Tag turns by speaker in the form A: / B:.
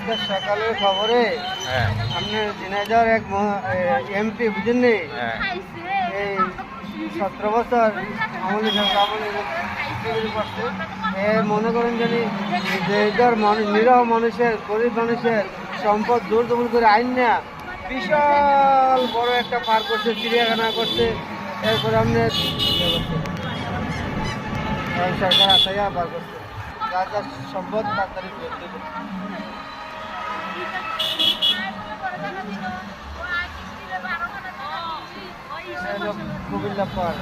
A: আজকে সকালের খবরে
B: হ্যাঁ
A: আপনি ঝিনাইদহ এক এমপি বুঝেন নি
B: হ্যাঁ
A: এই 17 বছর আমলি করছে এ মনে করেন জানি ঝিনাইদহর মানুষ নিরহ মানুষের গরিব মানুষের সম্পদ জোর জবর করে আইন না বিশাল বড় একটা পার্ক করছে, চিড়িয়াখানা করছে, এরপরে আপনি সরকার আসাইয়া পার করছে যার যার সম্পদ তাড়াতাড়ি ফেরত দেবে। কুমিল্লা পার্ক